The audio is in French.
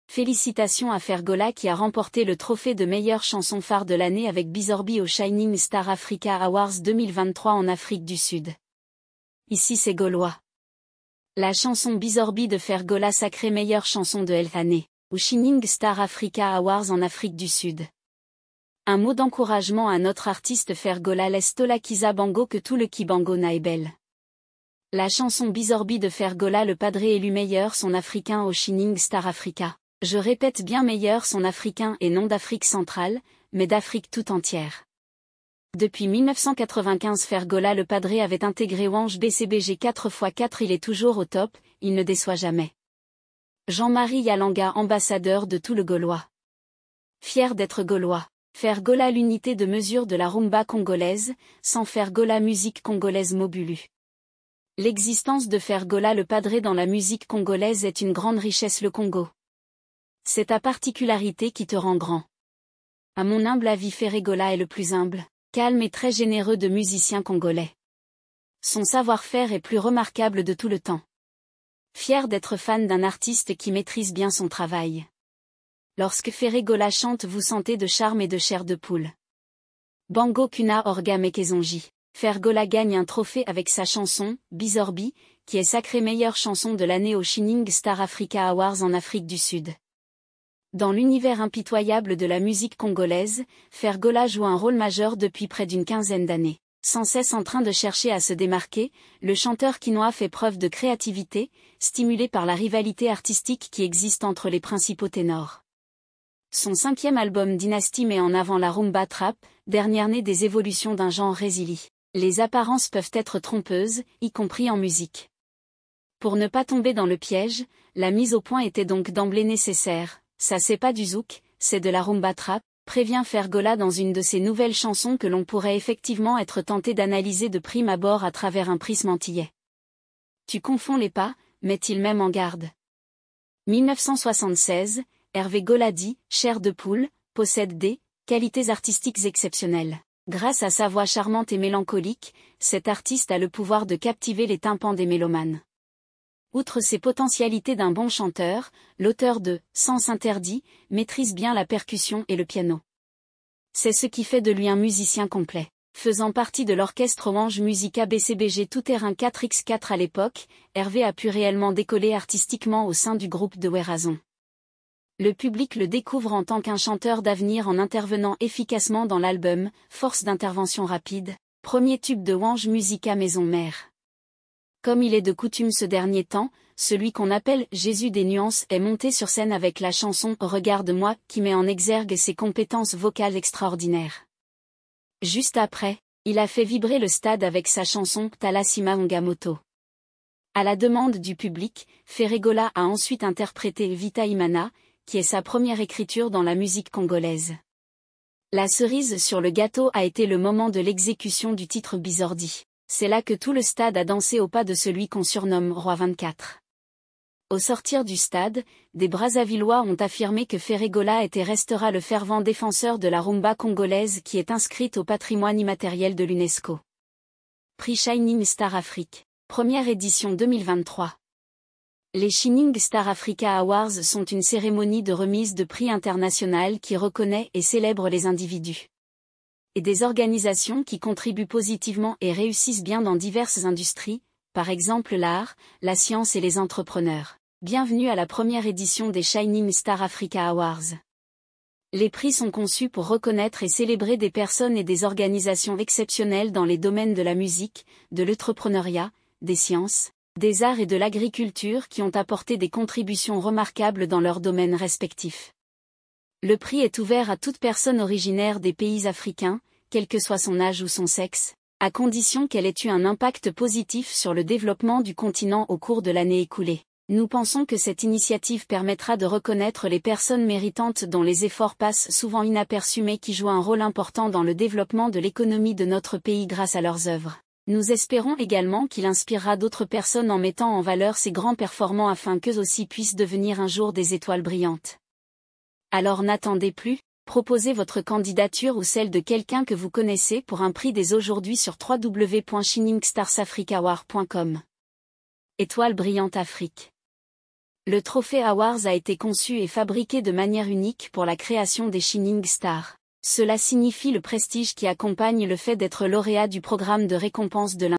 Félicitations à Fergola qui a remporté le trophée de meilleure chanson phare de l'année avec Bizorbi au Shining Star Africa Awards 2023 en Afrique du Sud. Ici c'est Gaulois. La chanson Bizorbi de Fergola sacrée meilleure chanson de l'année, au Shining Star Africa Awards en Afrique du Sud. Un mot d'encouragement à notre artiste Fergola Lestola Kiza Bango que tout le Kibango Naebel. La chanson Bizorbi de Fergola le padré élu meilleur son africain au Shining Star Africa. Je répète bien meilleur son africain et non d'Afrique centrale, mais d'Afrique tout entière. Depuis 1995 Fergola le padré avait intégré Wange BCBG 4x4 il est toujours au top, il ne déçoit jamais. Jean-Marie Yalanga ambassadeur de tout le Gaulois. Fier d'être Gaulois. Fergola l'unité de mesure de la rumba congolaise, sans Fergola musique congolaise Mobulu. L'existence de Fergola le padré dans la musique congolaise est une grande richesse le Congo. C'est ta particularité qui te rend grand. À mon humble avis Fergola est le plus humble, calme et très généreux de musiciens congolais. Son savoir-faire est plus remarquable de tout le temps. Fier d'être fan d'un artiste qui maîtrise bien son travail. Lorsque Fergola chante vous sentez de charme et de chair de poule. Bango Kuna Orga Mekezonji. Fergola gagne un trophée avec sa chanson, Bizorbi, qui est sacrée meilleure chanson de l'année au Shining Star Africa Awards en Afrique du Sud. Dans l'univers impitoyable de la musique congolaise, Fergola joue un rôle majeur depuis près d'une quinzaine d'années. Sans cesse en train de chercher à se démarquer, le chanteur quinois fait preuve de créativité, stimulé par la rivalité artistique qui existe entre les principaux ténors. Son 5e album Dynasty met en avant la rumba trap, dernière née des évolutions d'un genre résili. Les apparences peuvent être trompeuses, y compris en musique. Pour ne pas tomber dans le piège, la mise au point était donc d'emblée nécessaire. Ça c'est pas du zouk, c'est de la rumba trap, prévient Fergola dans une de ses nouvelles chansons que l'on pourrait effectivement être tenté d'analyser de prime abord à travers un prisme antillais. Tu confonds les pas, met-il même en garde. 1976, Hervé Goladi, chair de poule, possède des qualités artistiques exceptionnelles. Grâce à sa voix charmante et mélancolique, cet artiste a le pouvoir de captiver les tympans des mélomanes. Outre ses potentialités d'un bon chanteur, l'auteur de « Sens interdit » maîtrise bien la percussion et le piano. C'est ce qui fait de lui un musicien complet. Faisant partie de l'orchestre Wange Musica BCBG tout-terrain 4x4 à l'époque, Hervé a pu réellement décoller artistiquement au sein du groupe de Wérazon. Le public le découvre en tant qu'un chanteur d'avenir en intervenant efficacement dans l'album « Force d'intervention rapide », premier tube de Wange Musica Maison Mère. Comme il est de coutume ce dernier temps, celui qu'on appelle Jésus des nuances est monté sur scène avec la chanson « Regarde-moi » qui met en exergue ses compétences vocales extraordinaires. Juste après, il a fait vibrer le stade avec sa chanson « Talasima Ongamoto ». À la demande du public, Fergola a ensuite interprété « Vita Imana », qui est sa première écriture dans la musique congolaise. La cerise sur le gâteau a été le moment de l'exécution du titre Bizorbi. C'est là que tout le stade a dansé au pas de celui qu'on surnomme Roi 24. Au sortir du stade, des Brazzavillois ont affirmé que Fergola était et restera le fervent défenseur de la rumba congolaise qui est inscrite au patrimoine immatériel de l'UNESCO. Prix Shining Star Afrique. Première édition 2023. Les Shining Star Africa Awards sont une cérémonie de remise de prix international qui reconnaît et célèbre les individus et des organisations qui contribuent positivement et réussissent bien dans diverses industries, par exemple l'art, la science et les entrepreneurs. Bienvenue à la première édition des Shining Star Africa Awards. Les prix sont conçus pour reconnaître et célébrer des personnes et des organisations exceptionnelles dans les domaines de la musique, de l'entrepreneuriat, des sciences, des arts et de l'agriculture qui ont apporté des contributions remarquables dans leurs domaines respectifs. Le prix est ouvert à toute personne originaire des pays africains, quel que soit son âge ou son sexe, à condition qu'elle ait eu un impact positif sur le développement du continent au cours de l'année écoulée. Nous pensons que cette initiative permettra de reconnaître les personnes méritantes dont les efforts passent souvent inaperçus mais qui jouent un rôle important dans le développement de l'économie de notre pays grâce à leurs œuvres. Nous espérons également qu'il inspirera d'autres personnes en mettant en valeur ces grands performants afin qu'eux aussi puissent devenir un jour des étoiles brillantes. Alors n'attendez plus, proposez votre candidature ou celle de quelqu'un que vous connaissez pour un prix dès aujourd'hui sur www.shiningstarsafricaaward.com. Étoile brillante Afrique. Le trophée Awards a été conçu et fabriqué de manière unique pour la création des Shining Stars. Cela signifie le prestige qui accompagne le fait d'être lauréat du programme de récompense de